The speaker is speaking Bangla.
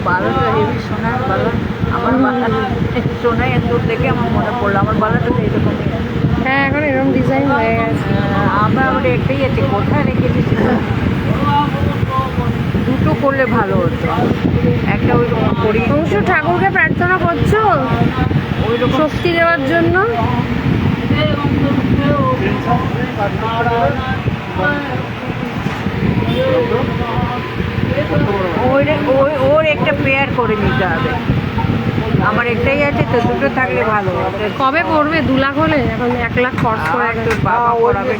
বালাটা হেভি সোনার বালা, আমার বালা সোনাই এত দেখে আমার মনে পড়লো আমার বালাটা তো এরকমই আছে। হ্যাঁ এখন এরকম ডিজাইন হয়ে গেছে। আমার একটাই আছে, কোথায় রেখেছি দুটো করলে ভালো হতো, একটা ওই রকম করি। অবশ্য ঠাকুরকে প্রার্থনা করছো ওই রকম শক্তি দেওয়ার জন্য। ওর একটা পেয়ার করে নিতে হবে, আমার একটাই আছে তো, দুটো থাকলে ভালো। কবে পড়বে? 2 লাখ হলে? এখন 1 লাখ খরচ করে তোর বাবা পড়াবে।